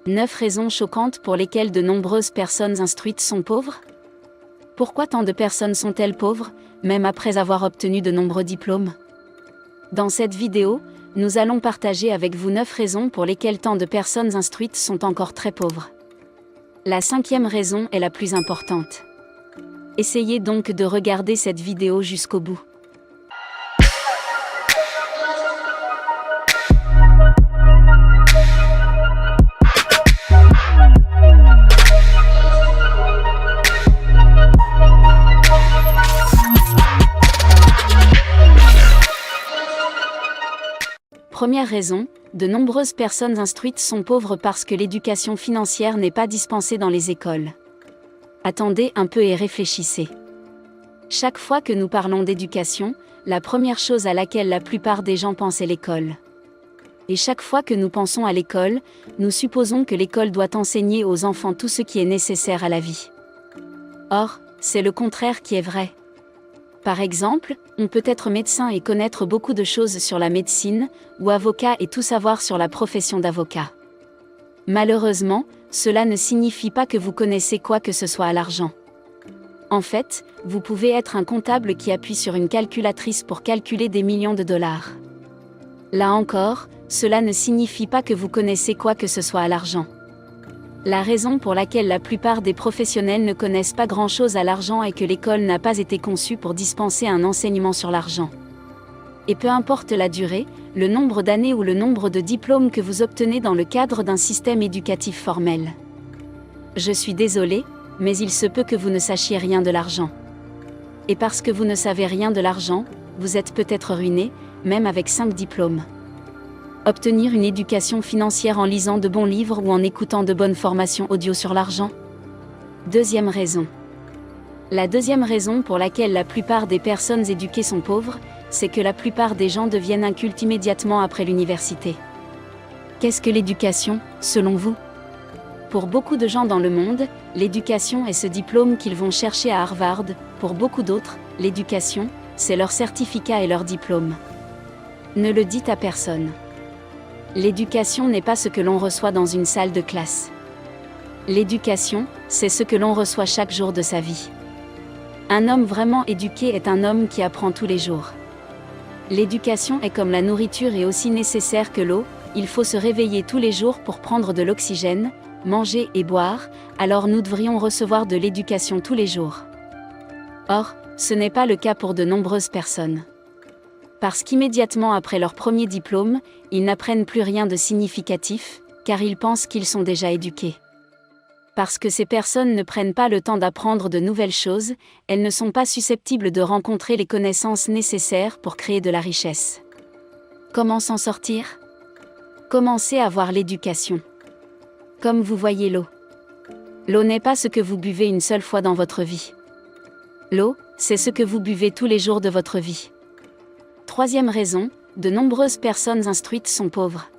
9 raisons choquantes pour lesquelles de nombreuses personnes instruites sont pauvres. Pourquoi tant de personnes sont-elles pauvres, même après avoir obtenu de nombreux diplômes? Dans cette vidéo, nous allons partager avec vous 9 raisons pour lesquelles tant de personnes instruites sont encore très pauvres. La 5e raison est la plus importante. Essayez donc de regarder cette vidéo jusqu'au bout. Première raison, de nombreuses personnes instruites sont pauvres parce que l'éducation financière n'est pas dispensée dans les écoles. Attendez un peu et réfléchissez. Chaque fois que nous parlons d'éducation, la première chose à laquelle la plupart des gens pensent est l'école. Et chaque fois que nous pensons à l'école, nous supposons que l'école doit enseigner aux enfants tout ce qui est nécessaire à la vie. Or, c'est le contraire qui est vrai. Par exemple, on peut être médecin et connaître beaucoup de choses sur la médecine, ou avocat et tout savoir sur la profession d'avocat. Malheureusement, cela ne signifie pas que vous connaissez quoi que ce soit à l'argent. En fait, vous pouvez être un comptable qui appuie sur une calculatrice pour calculer des millions de dollars. Là encore, cela ne signifie pas que vous connaissez quoi que ce soit à l'argent. La raison pour laquelle la plupart des professionnels ne connaissent pas grand-chose à l'argent est que l'école n'a pas été conçue pour dispenser un enseignement sur l'argent. Et peu importe la durée, le nombre d'années ou le nombre de diplômes que vous obtenez dans le cadre d'un système éducatif formel. Je suis désolé, mais il se peut que vous ne sachiez rien de l'argent. Et parce que vous ne savez rien de l'argent, vous êtes peut-être ruiné, même avec 5 diplômes. Obtenir une éducation financière en lisant de bons livres ou en écoutant de bonnes formations audio sur l'argent. Deuxième raison. La deuxième raison pour laquelle la plupart des personnes éduquées sont pauvres, c'est que la plupart des gens deviennent incultes immédiatement après l'université. Qu'est-ce que l'éducation, selon vous? Pour beaucoup de gens dans le monde, l'éducation est ce diplôme qu'ils vont chercher à Harvard. Pour beaucoup d'autres, l'éducation, c'est leur certificat et leur diplôme. Ne le dites à personne. L'éducation n'est pas ce que l'on reçoit dans une salle de classe. L'éducation, c'est ce que l'on reçoit chaque jour de sa vie. Un homme vraiment éduqué est un homme qui apprend tous les jours. L'éducation est comme la nourriture et aussi nécessaire que l'eau, il faut se réveiller tous les jours pour prendre de l'oxygène, manger et boire, alors nous devrions recevoir de l'éducation tous les jours. Or, ce n'est pas le cas pour de nombreuses personnes. Parce qu'immédiatement après leur premier diplôme, ils n'apprennent plus rien de significatif, car ils pensent qu'ils sont déjà éduqués. Parce que ces personnes ne prennent pas le temps d'apprendre de nouvelles choses, elles ne sont pas susceptibles de rencontrer les connaissances nécessaires pour créer de la richesse. Comment s'en sortir? Commencez à voir l'éducation. Comme vous voyez l'eau. L'eau n'est pas ce que vous buvez une seule fois dans votre vie. L'eau, c'est ce que vous buvez tous les jours de votre vie. Troisième raison, de nombreuses personnes instruites sont pauvres.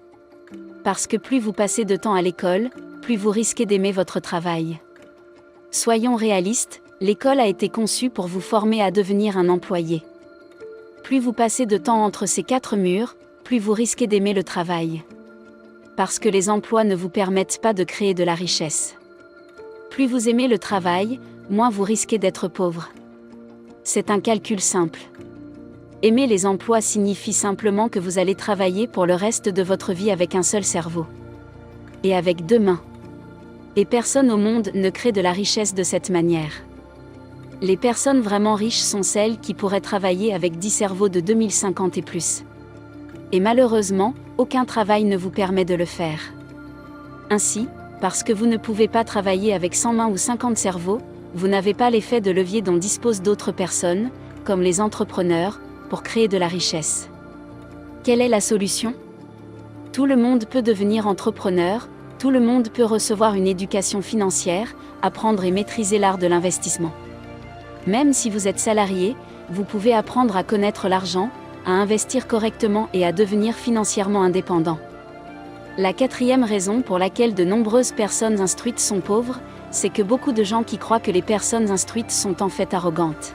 Parce que plus vous passez de temps à l'école, plus vous risquez d'aimer votre travail. Soyons réalistes, l'école a été conçue pour vous former à devenir un employé. Plus vous passez de temps entre ces 4 murs, plus vous risquez d'aimer le travail. Parce que les emplois ne vous permettent pas de créer de la richesse. Plus vous aimez le travail, moins vous risquez d'être pauvre. C'est un calcul simple. Aimer les emplois signifie simplement que vous allez travailler pour le reste de votre vie avec un seul cerveau. Et avec 2 mains. Et personne au monde ne crée de la richesse de cette manière. Les personnes vraiment riches sont celles qui pourraient travailler avec 10 cerveaux de 2050 et plus. Et malheureusement, aucun travail ne vous permet de le faire. Ainsi, parce que vous ne pouvez pas travailler avec 100 mains ou 50 cerveaux, vous n'avez pas l'effet de levier dont disposent d'autres personnes, comme les entrepreneurs, pour créer de la richesse. Quelle est la solution? Tout le monde peut devenir entrepreneur, tout le monde peut recevoir une éducation financière, apprendre et maîtriser l'art de l'investissement. Même si vous êtes salarié, vous pouvez apprendre à connaître l'argent, à investir correctement et à devenir financièrement indépendant. La 4e raison pour laquelle de nombreuses personnes instruites sont pauvres, c'est que beaucoup de gens qui croient que les personnes instruites sont en fait arrogantes.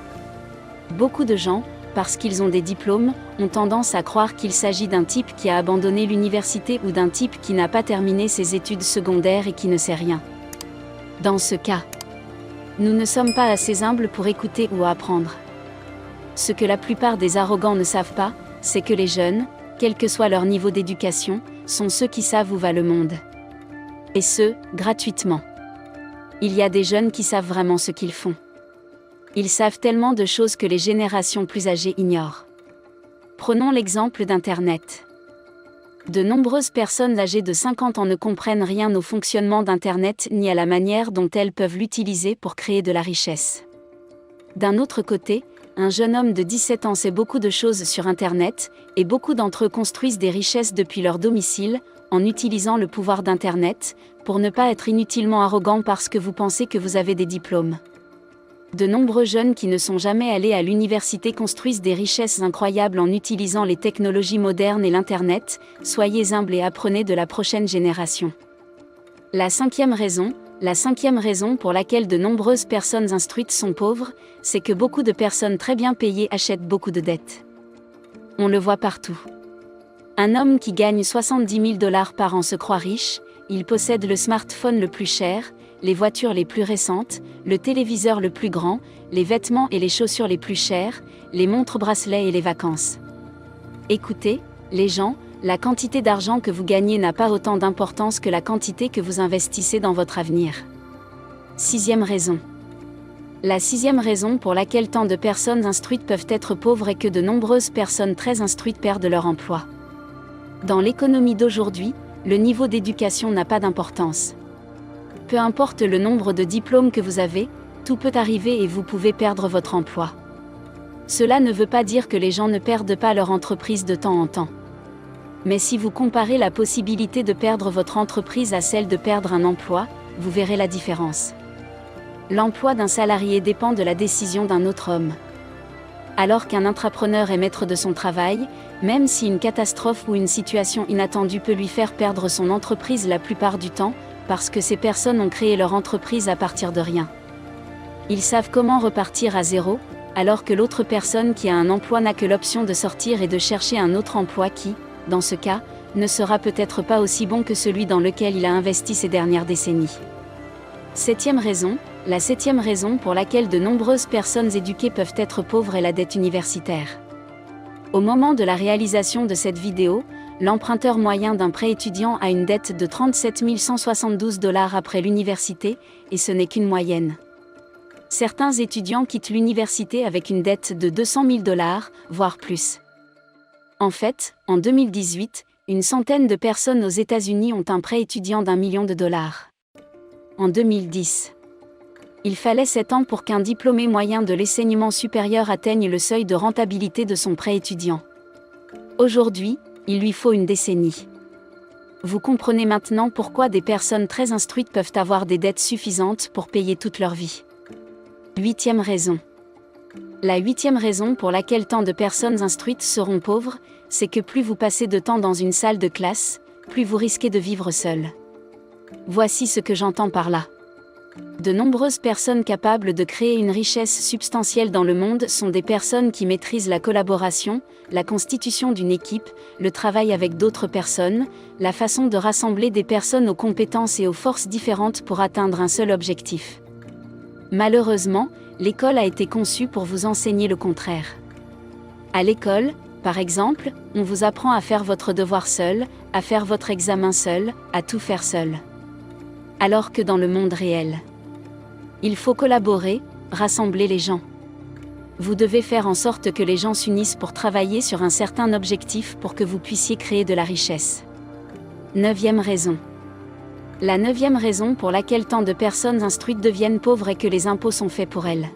Beaucoup de gens, parce qu'ils ont des diplômes, ont tendance à croire qu'il s'agit d'un type qui a abandonné l'université ou d'un type qui n'a pas terminé ses études secondaires et qui ne sait rien. Dans ce cas, nous ne sommes pas assez humbles pour écouter ou apprendre. Ce que la plupart des arrogants ne savent pas, c'est que les jeunes, quel que soit leur niveau d'éducation, sont ceux qui savent où va le monde. Et ce, gratuitement. Il y a des jeunes qui savent vraiment ce qu'ils font. Ils savent tellement de choses que les générations plus âgées ignorent. Prenons l'exemple d'Internet. De nombreuses personnes âgées de 50 ans ne comprennent rien au fonctionnement d'Internet ni à la manière dont elles peuvent l'utiliser pour créer de la richesse. D'un autre côté, un jeune homme de 17 ans sait beaucoup de choses sur Internet, et beaucoup d'entre eux construisent des richesses depuis leur domicile, en utilisant le pouvoir d'Internet, pour ne pas être inutilement arrogant parce que vous pensez que vous avez des diplômes. De nombreux jeunes qui ne sont jamais allés à l'université construisent des richesses incroyables en utilisant les technologies modernes et l'Internet. Soyez humbles et apprenez de la prochaine génération. La cinquième raison pour laquelle de nombreuses personnes instruites sont pauvres, c'est que beaucoup de personnes très bien payées achètent beaucoup de dettes. On le voit partout. Un homme qui gagne 70 000 $ par an se croit riche, il possède le smartphone le plus cher, les voitures les plus récentes, le téléviseur le plus grand, les vêtements et les chaussures les plus chers, les montres bracelets et les vacances. Écoutez, les gens, la quantité d'argent que vous gagnez n'a pas autant d'importance que la quantité que vous investissez dans votre avenir. Sixième raison. La sixième raison pour laquelle tant de personnes instruites peuvent être pauvres est que de nombreuses personnes très instruites perdent leur emploi. Dans l'économie d'aujourd'hui, le niveau d'éducation n'a pas d'importance. Peu importe le nombre de diplômes que vous avez, tout peut arriver et vous pouvez perdre votre emploi. Cela ne veut pas dire que les gens ne perdent pas leur entreprise de temps en temps. Mais si vous comparez la possibilité de perdre votre entreprise à celle de perdre un emploi, vous verrez la différence. L'emploi d'un salarié dépend de la décision d'un autre homme. Alors qu'un intrapreneur est maître de son travail, même si une catastrophe ou une situation inattendue peut lui faire perdre son entreprise la plupart du temps, parce que ces personnes ont créé leur entreprise à partir de rien. Ils savent comment repartir à zéro, alors que l'autre personne qui a un emploi n'a que l'option de sortir et de chercher un autre emploi qui, dans ce cas, ne sera peut-être pas aussi bon que celui dans lequel il a investi ces dernières décennies. La septième raison pour laquelle de nombreuses personnes éduquées peuvent être pauvres est la dette universitaire. Au moment de la réalisation de cette vidéo, l'emprunteur moyen d'un prêt étudiant a une dette de 37 172 $ après l'université, et ce n'est qu'une moyenne. Certains étudiants quittent l'université avec une dette de 200 000 $, voire plus. En fait, en 2018, une centaine de personnes aux États-Unis ont un prêt étudiant d'1 million de dollars. En 2010, il fallait 7 ans pour qu'un diplômé moyen de l'enseignement supérieur atteigne le seuil de rentabilité de son prêt étudiant. Aujourd'hui, il lui faut une décennie. Vous comprenez maintenant pourquoi des personnes très instruites peuvent avoir des dettes suffisantes pour payer toute leur vie. Huitième raison. La huitième raison pour laquelle tant de personnes instruites seront pauvres, c'est que plus vous passez de temps dans une salle de classe, plus vous risquez de vivre seul. Voici ce que j'entends par là. De nombreuses personnes capables de créer une richesse substantielle dans le monde sont des personnes qui maîtrisent la collaboration, la constitution d'une équipe, le travail avec d'autres personnes, la façon de rassembler des personnes aux compétences et aux forces différentes pour atteindre un seul objectif. Malheureusement, l'école a été conçue pour vous enseigner le contraire. À l'école, par exemple, on vous apprend à faire votre devoir seul, à faire votre examen seul, à tout faire seul. Alors que dans le monde réel, il faut collaborer, rassembler les gens. Vous devez faire en sorte que les gens s'unissent pour travailler sur un certain objectif pour que vous puissiez créer de la richesse. Neuvième raison. La neuvième raison pour laquelle tant de personnes instruites deviennent pauvres est que les impôts sont faits pour elles.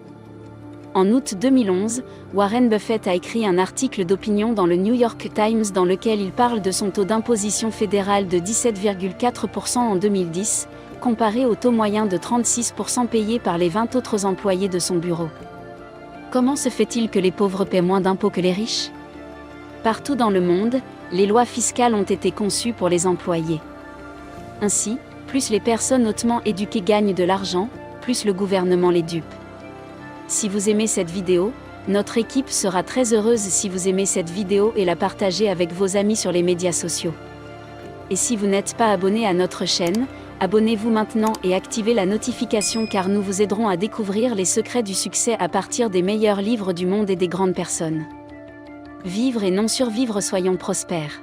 En août 2011, Warren Buffett a écrit un article d'opinion dans le New York Times dans lequel il parle de son taux d'imposition fédéral de 17,4% en 2010, comparé au taux moyen de 36% payé par les 20 autres employés de son bureau. Comment se fait-il que les pauvres paient moins d'impôts que les riches ? Partout dans le monde, les lois fiscales ont été conçues pour les employés. Ainsi, plus les personnes hautement éduquées gagnent de l'argent, plus le gouvernement les dupe. Si vous aimez cette vidéo, Notre équipe sera très heureuse si vous aimez cette vidéo et la partagez avec vos amis sur les médias sociaux. Et si vous n'êtes pas abonné à notre chaîne, abonnez-vous maintenant et activez la notification car nous vous aiderons à découvrir les secrets du succès à partir des meilleurs livres du monde et des grandes personnes. Vivre et non survivre, soyons prospères.